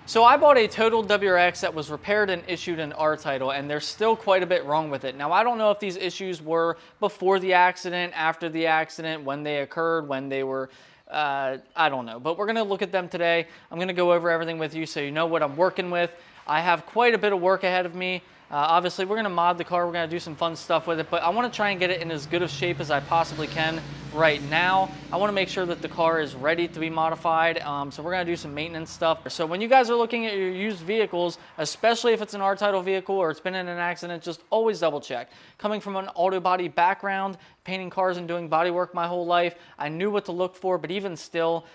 So I bought a total WRX that was repaired and issued an R title, and there's still quite a bit wrong with it. Now, I don't know if these issues were before the accident, after the accident, when they occurred, when they were, I don't know. But we're gonna look at them today. I'm gonna go over everything with you so you know what I'm working with. I have quite a bit of work ahead of me. Obviously, we're gonna mod the car, we're gonna do some fun stuff with it, but I wanna try and get it in as good of shape as I possibly can right now. I wanna make sure that the car is ready to be modified, so we're gonna do some maintenance stuff. So when you guys are looking at your used vehicles, especially if it's an R-Title vehicle or it's been in an accident, just always double check. Coming from an auto body background, painting cars and doing body work my whole life, I knew what to look for, but even still,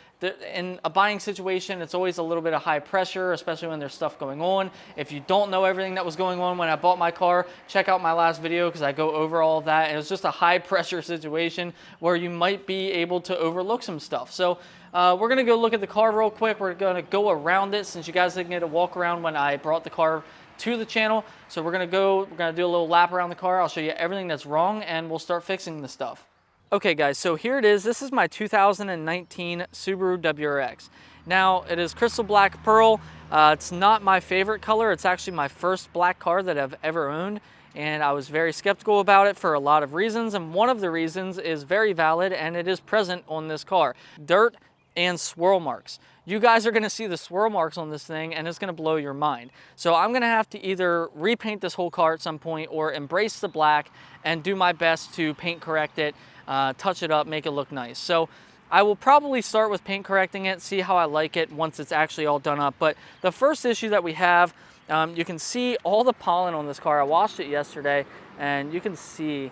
in a buying situation, it's always a little bit of high pressure, especially when there's stuff going on. If you don't know everything that was going on when I bought my car, check out my last video because I go over all of that. And it's just a high pressure situation where you might be able to overlook some stuff. So we're gonna go look at the car real quick. We're gonna go around it since you guys didn't get a walk around when I brought the car to the channel. So we're gonna do a little lap around the car. I'll show you everything that's wrong and we'll start fixing the stuff. Okay guys, so here it is. This is my 2019 Subaru WRX. Now, it is crystal black pearl. It's not my favorite color. It's actually my first black car that I've ever owned, and I was very skeptical about it for a lot of reasons, and one of the reasons is very valid, and it is present on this car. Dirt and swirl marks. You guys are gonna see the swirl marks on this thing and it's gonna blow your mind. So I'm gonna have to either repaint this whole car at some point or embrace the black and do my best to paint correct it, touch it up, make it look nice. So I will probably start with paint correcting it, see how I like it once it's actually all done up. But the first issue that we have, you can see all the pollen on this car. I washed it yesterday and you can see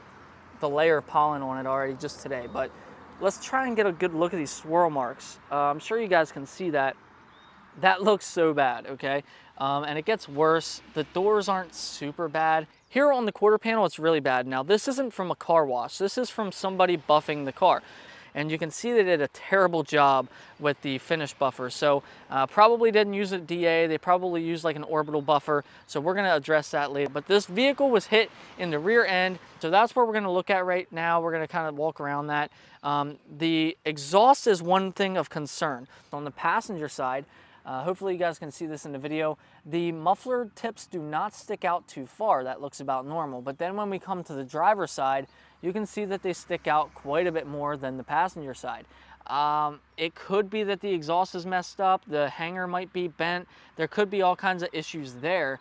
the layer of pollen on it already just today. But let's try and get a good look at these swirl marks. I'm sure you guys can see that. That looks so bad, okay? And it gets worse. The doors aren't super bad. Here on the quarter panel, it's really bad. Now, this isn't from a car wash. This is from somebody buffing the car. And you can see they did a terrible job with the finish buffer. So probably didn't use a DA. They probably used like an orbital buffer. So we're gonna address that later. But this vehicle was hit in the rear end. So that's what we're gonna look at right now. We're gonna kind of walk around that. The exhaust is one thing of concern. On the passenger side, hopefully you guys can see this in the video, the muffler tips do not stick out too far. That looks about normal. But then when we come to the driver's side, you can see that they stick out quite a bit more than the passenger side. It could be that the exhaust is messed up, the hanger might be bent, there could be all kinds of issues there,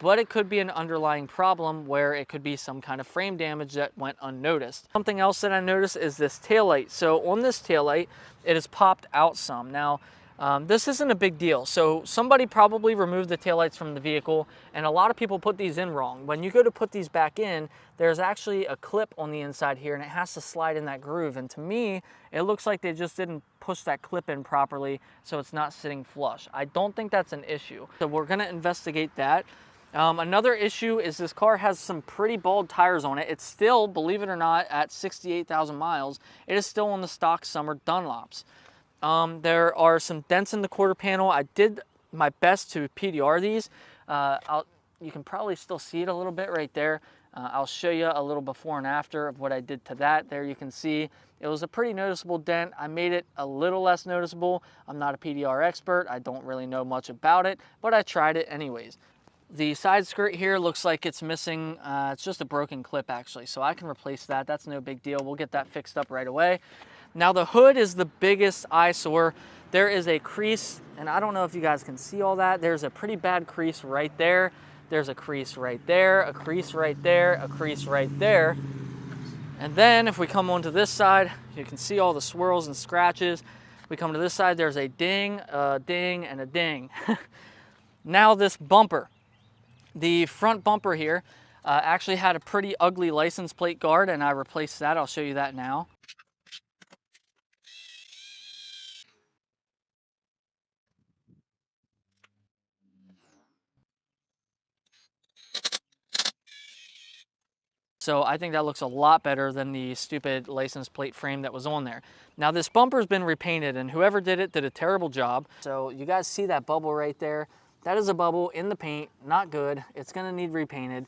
but it could be an underlying problem where it could be some kind of frame damage that went unnoticed. Something else that I noticed is this taillight. So on this taillight, it has popped out some. Now, this isn't a big deal. So somebody probably removed the taillights from the vehicle, and a lot of people put these in wrong. When you go to put these back in, there's actually a clip on the inside here and it has to slide in that groove. And to me, it looks like they just didn't push that clip in properly, so it's not sitting flush. I don't think that's an issue. So we're gonna investigate that. Another issue is this car has some pretty bald tires on it. It's still, believe it or not, at 68,000 miles, it is still on the stock summer Dunlops. There are some dents in the quarter panel. I did my best to PDR these. You can probably still see it a little bit right there. I'll show you a little before and after of what I did to that. There you can see it was a pretty noticeable dent. I made it a little less noticeable. I'm not a PDR expert. I don't really know much about it, but I tried it anyways. The side skirt here looks like it's missing. It's just a broken clip actually, so I can replace that. That's no big deal. We'll get that fixed up right away. Now the hood is the biggest eyesore. There is a crease, and I don't know if you guys can see all that. There's a pretty bad crease right there. There's a crease right there, a crease right there, a crease right there. And then if we come onto this side, you can see all the swirls and scratches. We come to this side, there's a ding, and a ding. Now this bumper. The front bumper here actually had a pretty ugly license plate guard, and I replaced that. I'll show you that now. So I think that looks a lot better than the stupid license plate frame that was on there. Now this bumper's been repainted, and whoever did it did a terrible job. So you guys see that bubble right there? That is a bubble in the paint, not good. It's gonna need repainted.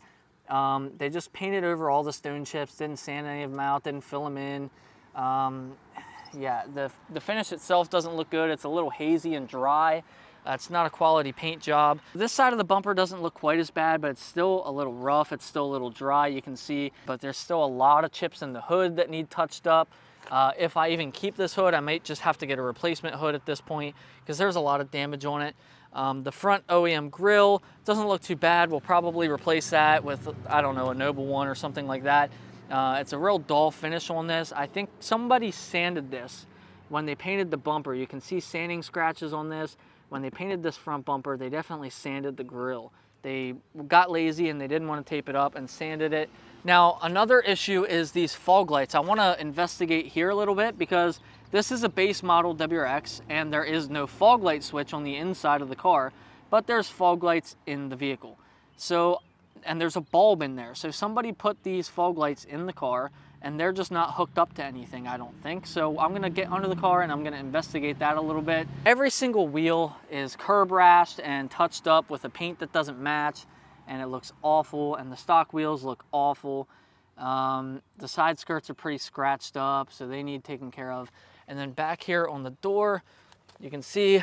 They just painted over all the stone chips, didn't sand any of them out, didn't fill them in. Yeah, the finish itself doesn't look good. It's a little hazy and dry. It's not a quality paint job. This side of the bumper doesn't look quite as bad, but it's still a little rough. It's still a little dry, you can see, but there's still a lot of chips in the hood that need touched up. If I even keep this hood, I might just have to get a replacement hood at this point because there's a lot of damage on it. The front OEM grille doesn't look too bad. We'll probably replace that with, I don't know, a Noble one or something like that. It's a real dull finish on this. I think somebody sanded this when they painted the bumper. You can see sanding scratches on this. When they painted this front bumper, they definitely sanded the grille. They got lazy and they didn't want to tape it up and sanded it. Now, another issue is these fog lights. I want to investigate here a little bit because this is a base model WRX and there is no fog light switch on the inside of the car, but there's fog lights in the vehicle. So, and there's a bulb in there. So somebody put these fog lights in the car and they're just not hooked up to anything, I don't think. So I'm gonna get under the car and I'm gonna investigate that a little bit. Every single wheel is curb rashed and touched up with a paint that doesn't match, and it looks awful, and the stock wheels look awful. The side skirts are pretty scratched up, so they need taken care of. And then back here on the door, you can see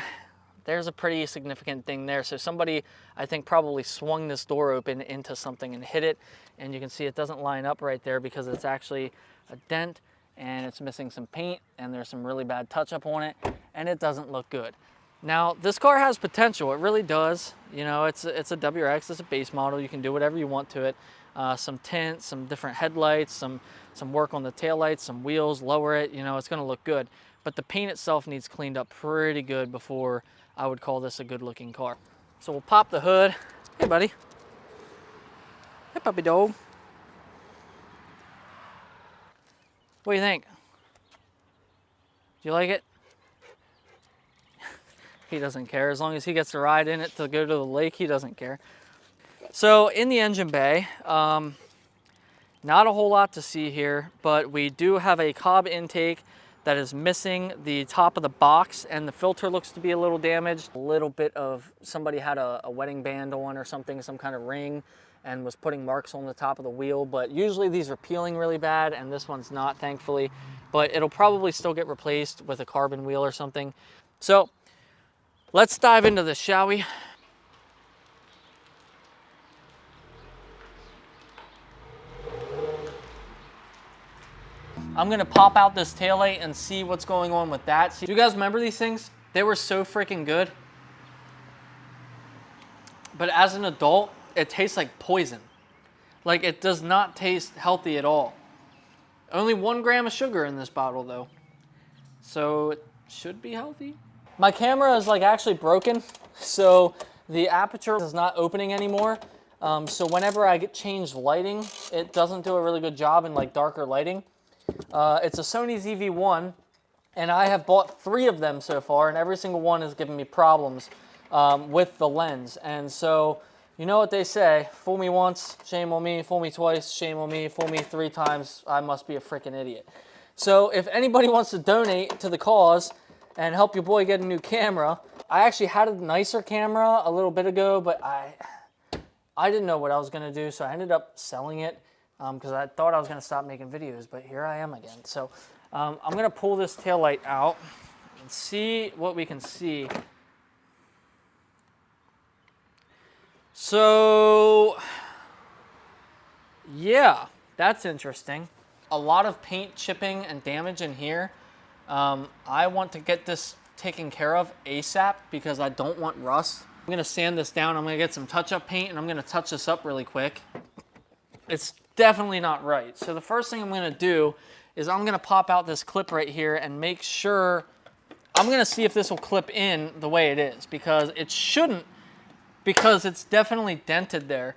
there's a pretty significant thing there. So somebody, I think, probably swung this door open into something and hit it. And you can see it doesn't line up right there because it's actually a dent and it's missing some paint and there's some really bad touch up on it and it doesn't look good. Now, this car has potential, it really does. You know, it's a WRX, it's a base model, you can do whatever you want to it. Some tint, some different headlights, some work on the taillights, some wheels, lower it, you know, it's gonna look good. But the paint itself needs cleaned up pretty good before I would call this a good looking car. So we'll pop the hood. Hey buddy. Hey puppy dog. What do you think? Do you like it? He doesn't care. As long as he gets to ride in it to go to the lake, he doesn't care. So in the engine bay, not a whole lot to see here, but we do have a Cobb intake that is missing the top of the box, and the filter looks to be a little damaged. A little bit of, somebody had a wedding band on or something, some kind of ring, and was putting marks on the top of the wheel. But usually these are peeling really bad, and this one's not, thankfully. But it'll probably still get replaced with a carbon wheel or something. So let's dive into this, shall we? I'm gonna pop out this taillight and see what's going on with that. See, do you guys remember these things? They were so freaking good. But as an adult, it tastes like poison. Like, it does not taste healthy at all. Only 1 gram of sugar in this bottle though. So it should be healthy. My camera is like actually broken. So the aperture is not opening anymore. So whenever I change lighting, it doesn't do a really good job in like darker lighting. It's a Sony ZV-1, and I have bought 3 of them so far, and every single one has given me problems with the lens. And so, you know what they say, fool me once, shame on me, fool me twice, shame on me, fool me 3 times, I must be a freaking idiot. So if anybody wants to donate to the cause and help your boy get a new camera, I actually had a nicer camera a little bit ago, but I didn't know what I was going to do, so I ended up selling it. Because I thought I was going to stop making videos, but here I am again. So I'm going to pull this taillight out and see what we can see. So, yeah, that's interesting. A lot of paint chipping and damage in here. I want to get this taken care of ASAP because I don't want rust. I'm going to sand this down. I'm going to get some touch-up paint, and I'm going to touch this up really quick. It's definitely not right. So the first thing I'm going to do is I'm going to pop out this clip right here and make sure, I'm going to see if this will clip in the way it is, because it shouldn't, because it's definitely dented there.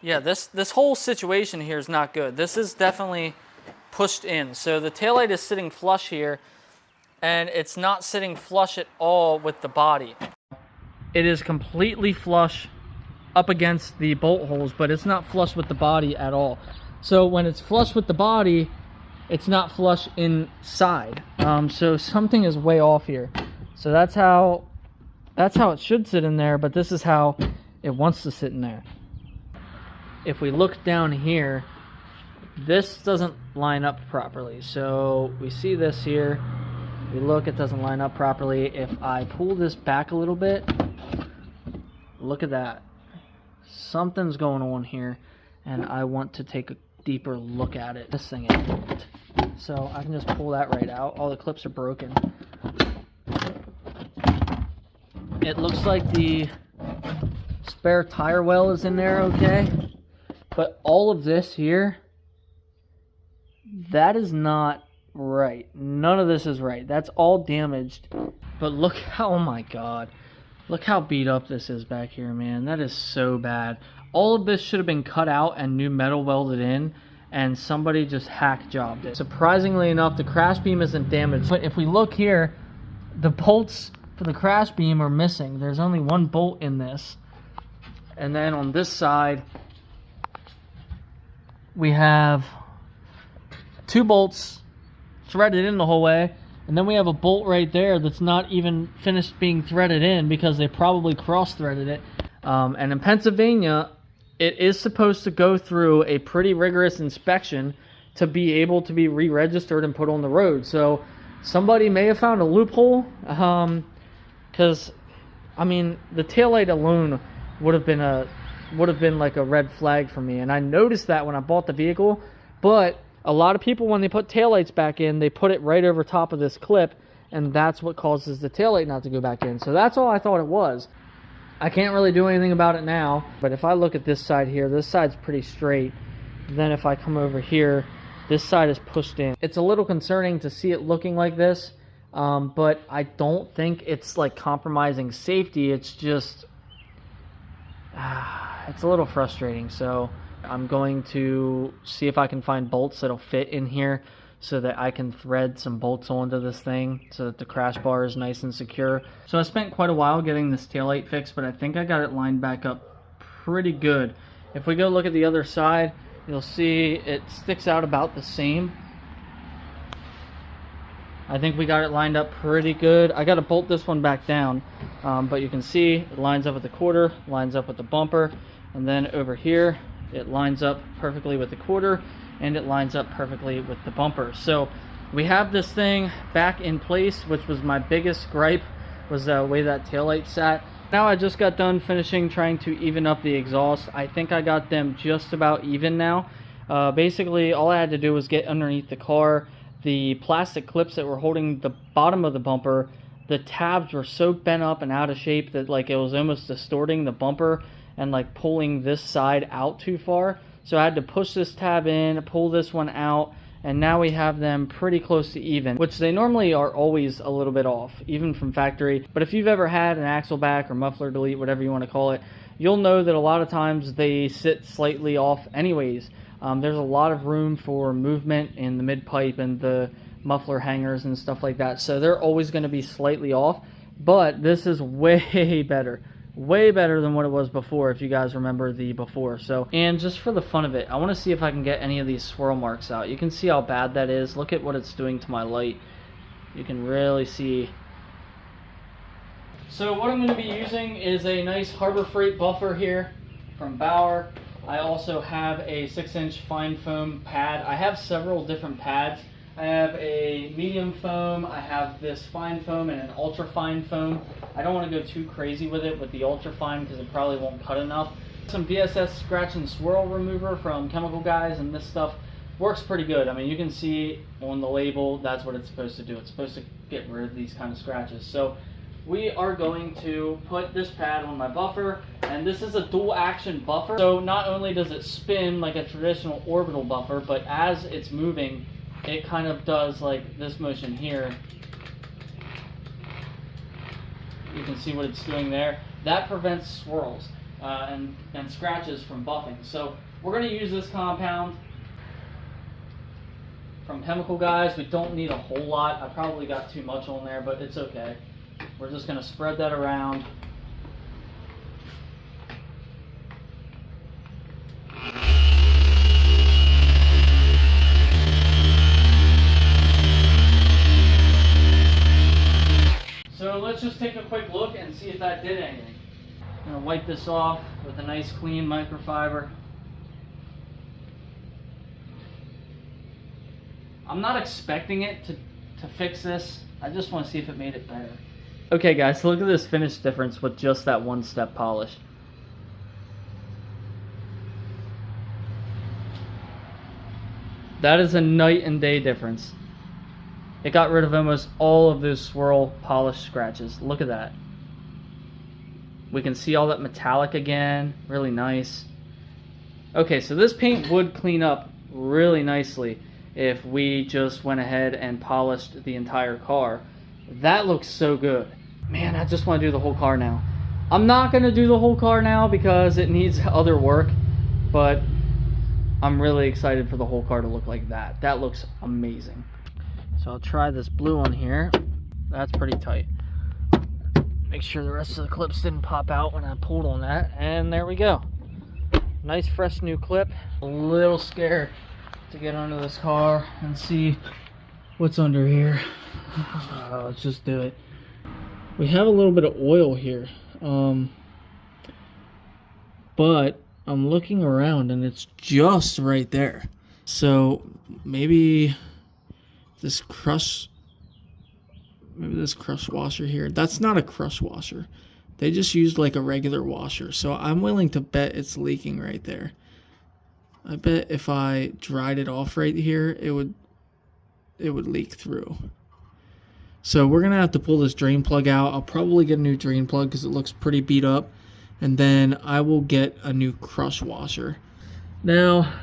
Yeah, this whole situation here is not good. This is definitely pushed in. So the taillight is sitting flush here, and it's not sitting flush at all with the body. It is completely flush up against the bolt holes, but it's not flush with the body at all. So when it's flush with the body, it's not flush inside. So something is way off here. So that's how it should sit in there, but this is how it wants to sit in there. If we look down here, this doesn't line up properly. So we see this here, If you look, it doesn't line up properly. If I pull this back a little bit, look at that. Something's going on here, and I want to take a deeper look at it. This thing is, so I can just pull that right out. All the clips are broken. It looks like the spare tire well is in there, okay, but all of this here, that is not right. None of this is right. That's all damaged. But look how, oh my god, look how beat up this is back here, man. That is so bad. All of this should have been cut out and new metal welded in, and somebody just hack jobbed it. Surprisingly enough, the crash beam isn't damaged, but if we look here, the bolts for the crash beam are missing. There's only one bolt in this. And then on this side, we have 2 bolts threaded in the whole way. And then we have a bolt right there that's not even finished being threaded in because they probably cross-threaded it. And in Pennsylvania, it is supposed to go through a pretty rigorous inspection to be able to be re-registered and put on the road. So somebody may have found a loophole. Because, I mean, the taillight alone would have been like a red flag for me, and I noticed that when I bought the vehicle. But a lot of people, when they put taillights back in, they put it right over top of this clip, and that's what causes the taillight not to go back in. So that's all I thought it was. I can't really do anything about it now, but if I look at this side here, this side's pretty straight. Then if I come over here, this side is pushed in. It's a little concerning to see it looking like this. But I don't think it's like compromising safety. It's just, it's a little frustrating. So I'm going to see if I can find bolts that'll fit in here so that I can thread some bolts onto this thing so that the crash bar is nice and secure. So I spent quite a while getting this taillight fixed, but I think I got it lined back up pretty good. If we go look at the other side, you'll see it sticks out about the same. I think we got it lined up pretty good. I got to bolt this one back down, but you can see it lines up with the quarter, lines up with the bumper, and then over here it lines up perfectly with the quarter, and it lines up perfectly with the bumper. So we have this thing back in place, which was my biggest gripe, was the way that taillight sat. Now I just got done finishing trying to even up the exhaust. I think I got them just about even now. Basically all I had to do was get underneath the car. The plastic clips that were holding the bottom of the bumper, the tabs were so bent up and out of shape that like it was almost distorting the bumper and like pulling this side out too far. So I had to push this tab in, pull this one out, and now we have them pretty close to even, which they normally are always a little bit off, even from factory. But if you've ever had an axle back or muffler delete, whatever you want to call it, you'll know that a lot of times they sit slightly off anyways. There's a lot of room for movement in the mid-pipe and the muffler hangers and stuff like that, so they're always going to be slightly off. But this is way better than what it was before, if you guys remember the before. So, and just for the fun of it, I want to see if I can get any of these swirl marks out. You can see how bad that is. Look at what it's doing to my light. You can really see. So what I'm going to be using is a nice Harbor Freight buffer here from Bauer. I also have a 6-inch fine foam pad. I have several different pads. I have a medium foam, I have this fine foam, and an ultra fine foam. I don't want to go too crazy with it with the ultra fine because it probably won't cut enough. Some VSS scratch and swirl remover from Chemical Guys, and this stuff works pretty good. I mean, you can see on the label that's what it's supposed to do. It's supposed to get rid of these kind of scratches. So we are going to put this pad on my buffer, and this is a dual action buffer. So not only does it spin like a traditional orbital buffer, but as it's moving, it kind of does like this motion here. You can see what it's doing there. That prevents swirls and scratches from buffing. So we're going to use this compound from Chemical Guys. We don't need a whole lot. I probably got too much on there, but it's okay. We're just going to spread that around. So let's just take a quick look and see if that did anything. I'm going to wipe this off with a nice clean microfiber. I'm not expecting it to to fix this. I just want to see if it made it better. Okay guys, so look at this finish difference with just that one step polish. That is a night and day difference. It got rid of almost all of those swirl polish scratches. Look at that. We can see all that metallic again. Really nice. Okay, so this paint would clean up really nicely if we just went ahead and polished the entire car. That looks so good. Man, I just want to do the whole car now. I'm not going to do the whole car now because it needs other work, but I'm really excited for the whole car to look like that. That looks amazing. So I'll try this blue one here. That's pretty tight. Make sure the rest of the clips didn't pop out when I pulled on that, and there we go. Nice fresh new clip. A little scared to get under this car and see what's under here. Let's just do it. We have a little bit of oil here, but I'm looking around and it's just right there. So maybe this crush washer here. That's not a crush washer. They just used like a regular washer. So I'm willing to bet it's leaking right there. I bet if I dried it off right here, it would leak through. So we're gonna have to pull this drain plug out. I'll probably get a new drain plug because it looks pretty beat up. And then I will get a new crush washer. Now,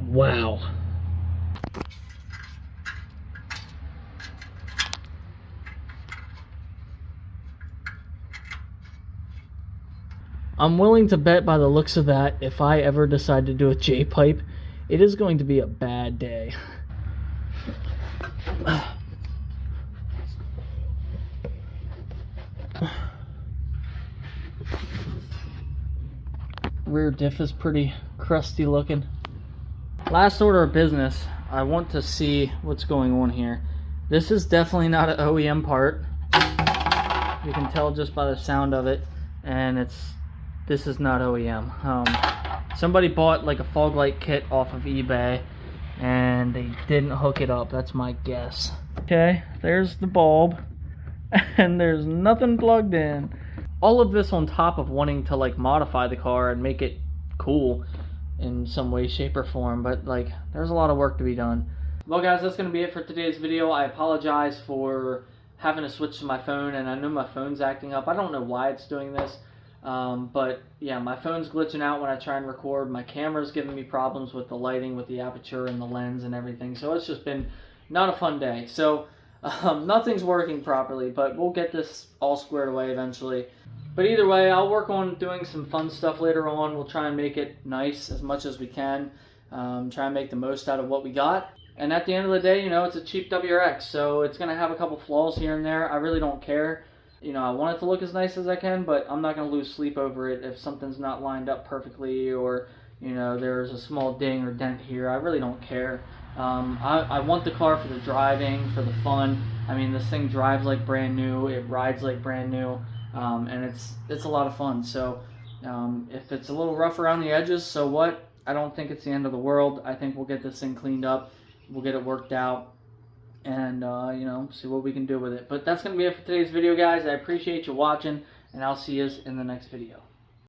wow. I'm willing to bet by the looks of that, if I ever decide to do a J-pipe, it is going to be a bad day. Rear diff is pretty crusty looking. Last order of business, I want to see what's going on here. This is definitely not an OEM part. You can tell just by the sound of it, and this is not OEM. Somebody bought like a fog light kit off of eBay and they didn't hook it up. That's my guess. Okay, there's the bulb and there's nothing plugged in. All of this on top of wanting to like modify the car and make it cool in some way, shape, or form, but like there's a lot of work to be done. Well guys, that's gonna be it for today's video. I apologize for having to switch to my phone, and I know my phone's acting up. I don't know why it's doing this. But yeah, my phone's glitching out when I try and record. My camera's giving me problems with the lighting, with the aperture and the lens and everything. So it's just been not a fun day. So nothing's working properly, but we'll get this all squared away eventually. But either way, I'll work on doing some fun stuff later on. We'll try and make it nice as much as we can. Try and make the most out of what we got. And at the end of the day, you know, it's a cheap WRX, so it's going to have a couple flaws here and there. I really don't care. You know, I want it to look as nice as I can, but I'm not going to lose sleep over it if something's not lined up perfectly, or, you know, there's a small ding or dent here. I really don't care. I want the car for the driving, for the fun. I mean, this thing drives like brand new. It rides like brand new. And it's a lot of fun. So if it's a little rough around the edges, so what? I don't think it's the end of the world. I think we'll get this thing cleaned up. We'll get it worked out. And, you know, see what we can do with it. But that's going to be it for today's video, guys. I appreciate you watching, and I'll see you in the next video.